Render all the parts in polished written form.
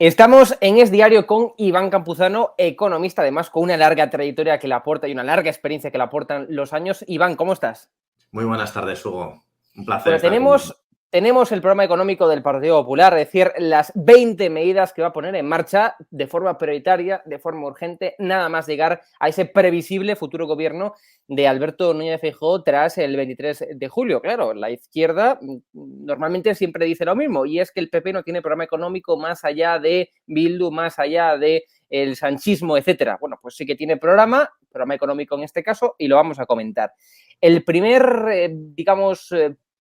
Estamos en Es Diario con Iván Campuzano, economista, además con una larga trayectoria que le aporta y una larga experiencia que le aportan los años. Iván, ¿cómo estás? Muy buenas tardes, Hugo. Un placer Bueno, estar contigo. tenemos el programa económico del Partido Popular, es decir, las 20 medidas que va a poner en marcha de forma prioritaria, de forma urgente, nada más llegar a ese previsible futuro gobierno de Alberto Núñez Feijóo tras el 23 de julio. Claro, la izquierda normalmente siempre dice lo mismo, y es que el PP no tiene programa económico más allá de Bildu, más allá de el sanchismo, etcétera. Bueno, pues sí que tiene programa económico en este caso, y lo vamos a comentar. El primer,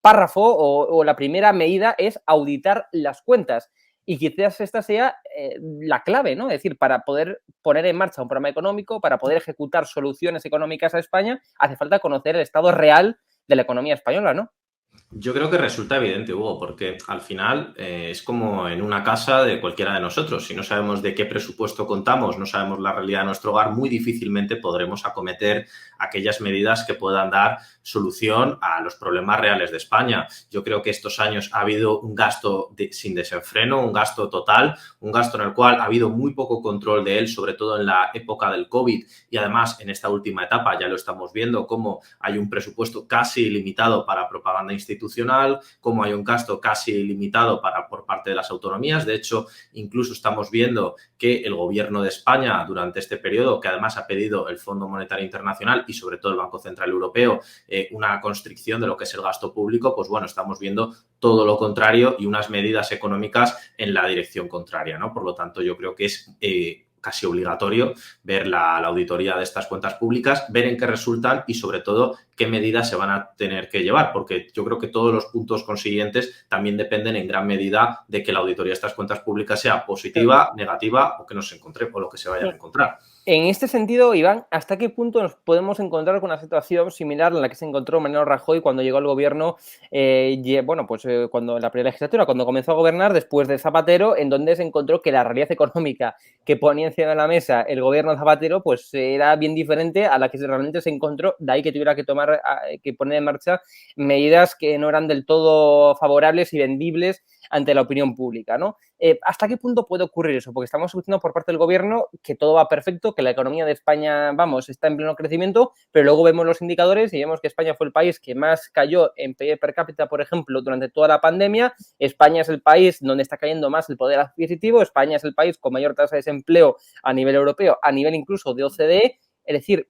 párrafo o la primera medida es auditar las cuentas. Y quizás esta sea la clave, ¿no? Es decir, para poder poner en marcha un programa económico, para poder ejecutar soluciones económicas a España, hace falta conocer el estado real de la economía española, ¿no? Yo creo que resulta evidente, Hugo, porque al final es como en una casa de cualquiera de nosotros. Si no sabemos de qué presupuesto contamos, no sabemos la realidad de nuestro hogar, muy difícilmente podremos acometer aquellas medidas que puedan dar solución a los problemas reales de España. Yo creo que estos años ha habido un gasto sin desenfreno, un gasto total, un gasto en el cual ha habido muy poco control de él, sobre todo en la época del COVID y además en esta última etapa ya lo estamos viendo, cómo hay un presupuesto casi ilimitado para propaganda institucional, como hay un gasto casi ilimitado por parte de las autonomías. De hecho, incluso estamos viendo que el gobierno de España durante este periodo, que además ha pedido el Fondo Monetario Internacional y sobre todo el Banco Central Europeo, una constricción de lo que es el gasto público, pues bueno, estamos viendo todo lo contrario y unas medidas económicas en la dirección contraria, ¿no? Por lo tanto, yo creo que es casi obligatorio ver la auditoría de estas cuentas públicas, ver en qué resultan y, sobre todo, qué medidas se van a tener que llevar, porque yo creo que todos los puntos consiguientes también dependen en gran medida de que la auditoría de estas cuentas públicas sea positiva, negativa o que nos encontremos o lo que se vayan a encontrar. En este sentido, Iván, ¿hasta qué punto nos podemos encontrar con una situación similar a la que se encontró Mariano Rajoy cuando llegó al gobierno, cuando en la primera legislatura, cuando comenzó a gobernar después de Zapatero, en donde se encontró que la realidad económica que ponía encima de la mesa el gobierno de Zapatero, pues era bien diferente a la que realmente se encontró, de ahí que tuviera que poner en marcha medidas que no eran del todo favorables y vendibles ante la opinión pública, ¿no? ¿Hasta qué punto puede ocurrir eso? Porque estamos escuchando por parte del gobierno que todo va perfecto, que la economía de España, está en pleno crecimiento, pero luego vemos los indicadores y vemos que España fue el país que más cayó en PIB per cápita, por ejemplo, durante toda la pandemia. España es el país donde está cayendo más el poder adquisitivo. España es el país con mayor tasa de desempleo a nivel europeo, a nivel incluso de OCDE. Es decir,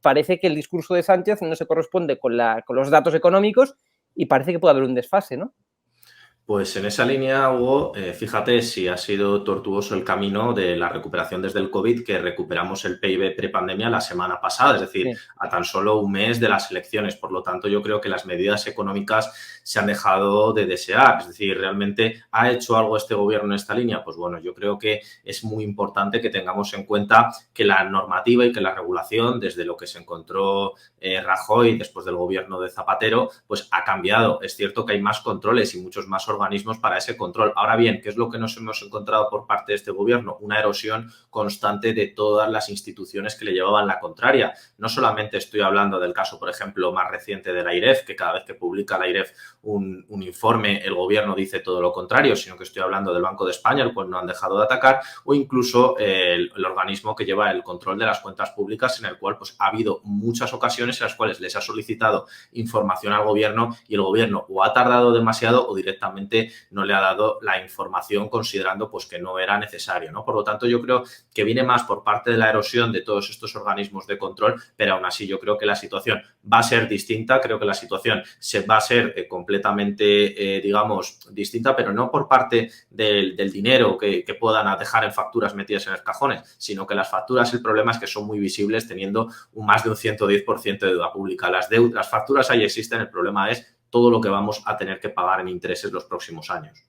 parece que el discurso de Sánchez no se corresponde con los datos económicos y parece que puede haber un desfase, ¿no? Pues en esa línea, Hugo, fíjate si ha sido tortuoso el camino de la recuperación desde el COVID, que recuperamos el PIB prepandemia la semana pasada, es decir, Sí. a tan solo un mes de las elecciones. Por lo tanto, yo creo que las medidas económicas se han dejado de desear. Es decir, ¿realmente ha hecho algo este gobierno en esta línea? Pues bueno, yo creo que es muy importante que tengamos en cuenta que la normativa y que la regulación, desde lo que se encontró Rajoy después del gobierno de Zapatero, pues ha cambiado. Es cierto que hay más controles y muchos más organismos para ese control. Ahora bien, ¿qué es lo que nos hemos encontrado por parte de este gobierno? Una erosión constante de todas las instituciones que le llevaban la contraria. No solamente estoy hablando del caso, por ejemplo, más reciente de la AIREF, que cada vez que publica la AIREF un informe, el gobierno dice todo lo contrario, sino que estoy hablando del Banco de España, el cual no han dejado de atacar, o incluso el organismo que lleva el control de las cuentas públicas, en el cual pues, ha habido muchas ocasiones en las cuales les ha solicitado información al gobierno y el gobierno o ha tardado demasiado o directamente no le ha dado la información considerando pues que no era necesario, ¿no? Por lo tanto, yo creo que viene más por parte de la erosión de todos estos organismos de control, pero aún así yo creo que la situación va a ser distinta, creo que la situación va a ser completamente, distinta, pero no por parte del dinero que puedan dejar en facturas metidas en los cajones, sino que las facturas, el problema es que son muy visibles teniendo más de un 110% de deuda pública. Las facturas ahí existen, el problema es todo lo que vamos a tener que pagar en intereses los próximos años.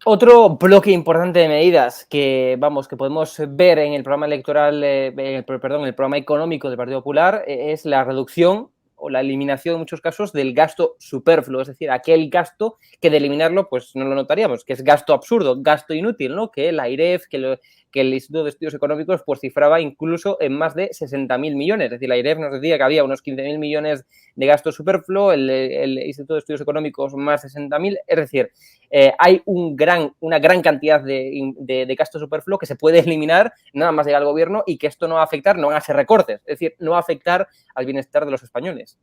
Otro bloque importante de medidas que podemos ver en el programa electoral, el programa económico del Partido Popular es la reducción o la eliminación en muchos casos del gasto superfluo, es decir, aquel gasto que de eliminarlo pues no lo notaríamos, que es gasto absurdo, gasto inútil, ¿no? Que la AIREF, que el Instituto de Estudios Económicos pues cifraba incluso en más de 60.000 millones. Es decir, la AIREF nos decía que había unos 15.000 millones de gasto superfluo, el Instituto de Estudios Económicos más 60.000. Es decir, hay una gran cantidad de gasto superfluo que se puede eliminar nada más llegar al gobierno y que esto no va a afectar, no van a ser recortes, es decir, no va a afectar al bienestar de los españoles.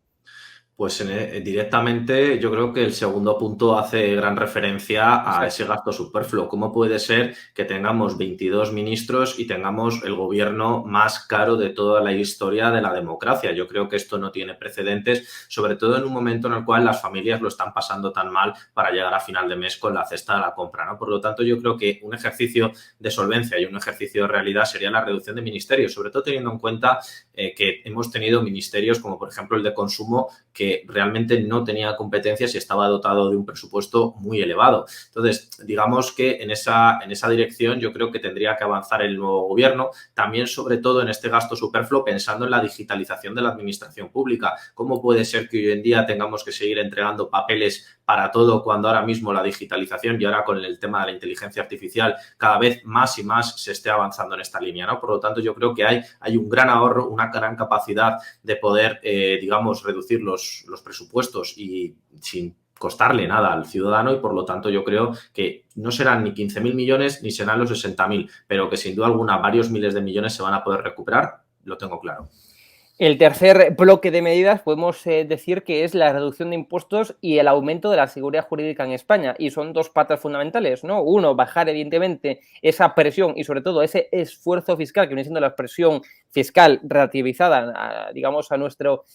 Pues directamente yo creo que el segundo punto hace gran referencia a ese gasto superfluo. ¿Cómo puede ser que tengamos 22 ministros y tengamos el gobierno más caro de toda la historia de la democracia? Yo creo que esto no tiene precedentes, sobre todo en un momento en el cual las familias lo están pasando tan mal para llegar a final de mes con la cesta de la compra, ¿no? Por lo tanto, yo creo que un ejercicio de solvencia y un ejercicio de realidad sería la reducción de ministerios, sobre todo teniendo en cuenta que hemos tenido ministerios como por ejemplo el de consumo que realmente no tenía competencias y estaba dotado de un presupuesto muy elevado. Entonces, digamos que en esa dirección yo creo que tendría que avanzar el nuevo gobierno, también sobre todo en este gasto superfluo, pensando en la digitalización de la administración pública. ¿Cómo puede ser que hoy en día tengamos que seguir entregando papeles para todo cuando ahora mismo la digitalización y ahora con el tema de la inteligencia artificial cada vez más y más se esté avanzando en esta línea, ¿no? Por lo tanto, yo creo que hay un gran ahorro, una gran capacidad de poder, digamos, reducir los presupuestos y sin costarle nada al ciudadano y por lo tanto yo creo que no serán ni 15.000 millones ni serán los 60.000, pero que sin duda alguna varios miles de millones se van a poder recuperar, lo tengo claro. El tercer bloque de medidas podemos decir que es la reducción de impuestos y el aumento de la seguridad jurídica en España. Y son dos patas fundamentales, ¿no? Uno, bajar evidentemente esa presión y sobre todo ese esfuerzo fiscal, que viene siendo la presión fiscal relativizada, digamos, a nuestro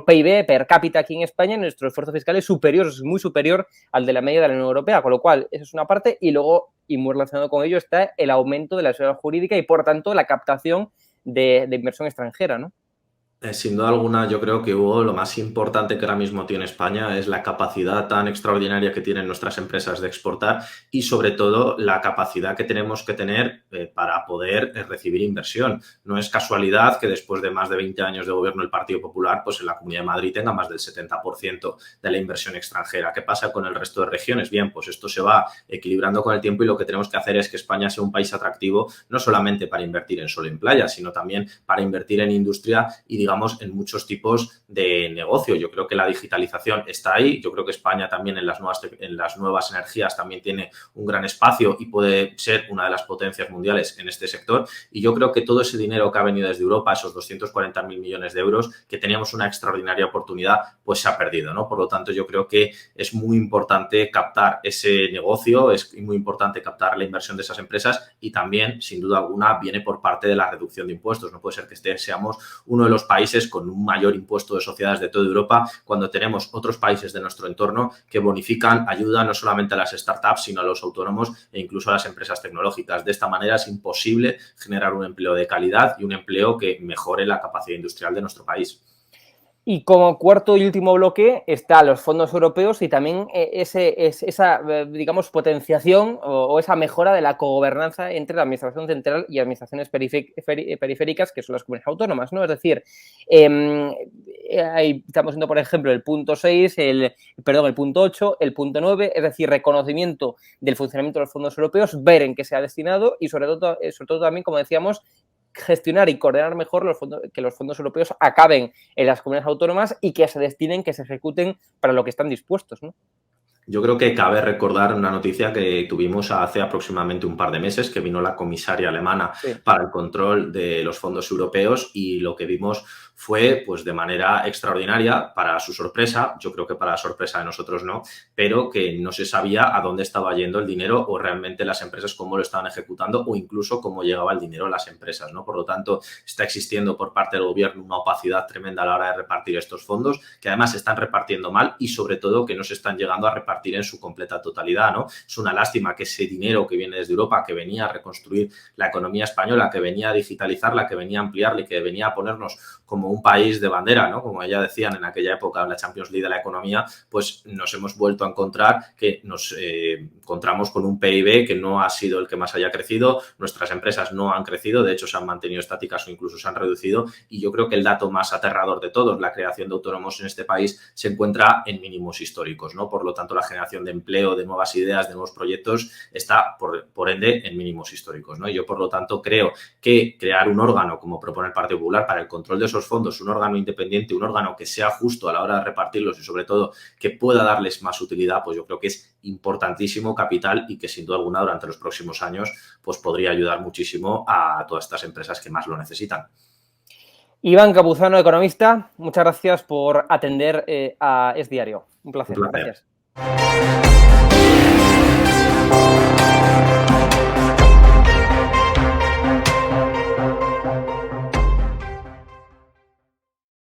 PIB per cápita aquí en España. Nuestro esfuerzo fiscal es superior, es muy superior al de la media de la Unión Europea, con lo cual esa es una parte. Y luego, y muy relacionado con ello, está el aumento de la seguridad jurídica y, por tanto, la captación de inversión extranjera, ¿no? Sin duda alguna, yo creo que Hugo, lo más importante que ahora mismo tiene España es la capacidad tan extraordinaria que tienen nuestras empresas de exportar y sobre todo la capacidad que tenemos que tener para poder recibir inversión. No es casualidad que después de más de 20 años de gobierno del Partido Popular, pues en la Comunidad de Madrid tenga más del 70% de la inversión extranjera. ¿Qué pasa con el resto de regiones? Bien, pues esto se va equilibrando con el tiempo y lo que tenemos que hacer es que España sea un país atractivo no solamente para invertir en sol y en playa, sino también para invertir en industria y digamos en muchos tipos de negocio. Yo creo que la digitalización está ahí. Yo creo que España también en las nuevas energías también tiene un gran espacio y puede ser una de las potencias mundiales en este sector. Y yo creo que todo ese dinero que ha venido desde Europa, esos 240.000 millones de euros, que teníamos una extraordinaria oportunidad, pues se ha perdido, ¿no? Por lo tanto, yo creo que es muy importante captar ese negocio, es muy importante captar la inversión de esas empresas y también, sin duda alguna, viene por parte de la reducción de impuestos. No puede ser que seamos uno de los países con un mayor impuesto de sociedades de toda Europa cuando tenemos otros países de nuestro entorno que bonifican, ayudan no solamente a las startups, sino a los autónomos e incluso a las empresas tecnológicas. De esta manera es imposible generar un empleo de calidad y un empleo que mejore la capacidad industrial de nuestro país. Y como cuarto y último bloque están los fondos europeos y también esa, digamos, potenciación o esa mejora de la cogobernanza entre la administración central y administraciones periféricas, que son las comunidades autónomas, ¿no? Es decir, ahí estamos viendo, por ejemplo, el punto 6, el punto 8, el punto 9, es decir, reconocimiento del funcionamiento de los fondos europeos, ver en qué se ha destinado y sobre todo también, como decíamos, gestionar y coordinar mejor que los fondos europeos acaben en las comunidades autónomas y que se destinen, que se ejecuten para lo que están dispuestos, ¿no? Yo creo que cabe recordar una noticia que tuvimos hace aproximadamente un par de meses, que vino la comisaria alemana para el control de los fondos europeos y lo que vimos fue, pues de manera extraordinaria, para su sorpresa, yo creo que para la sorpresa de nosotros no, pero que no se sabía a dónde estaba yendo el dinero o realmente las empresas cómo lo estaban ejecutando o incluso cómo llegaba el dinero a las empresas, ¿no? Por lo tanto, está existiendo por parte del gobierno una opacidad tremenda a la hora de repartir estos fondos, que además se están repartiendo mal y sobre todo que no se están llegando a repartir en su completa totalidad, ¿no? Es una lástima que ese dinero que viene desde Europa, que venía a reconstruir la economía española, que venía a digitalizarla, que venía a ampliarla y que venía a ponernos como como un país de bandera, ¿no? Como ya decían en aquella época en la Champions League de la economía, pues nos hemos vuelto a encontrar que nos encontramos con un PIB que no ha sido el que más haya crecido, nuestras empresas no han crecido, de hecho se han mantenido estáticas o incluso se han reducido, y yo creo que el dato más aterrador de todos, la creación de autónomos en este país, se encuentra en mínimos históricos, ¿no? Por lo tanto, la generación de empleo, de nuevas ideas, de nuevos proyectos está, por ende, en mínimos históricos, ¿no? Yo, por lo tanto, creo que crear un órgano, como propone el Partido Popular, para el control de esos fondos, un órgano independiente, un órgano que sea justo a la hora de repartirlos y, sobre todo, que pueda darles más utilidad, pues yo creo que es importantísimo, capital, y que, sin duda alguna, durante los próximos años, pues podría ayudar muchísimo a todas estas empresas que más lo necesitan. Iván Campuzano, economista, muchas gracias por atender a Es Diario. Un placer. Un placer. Gracias.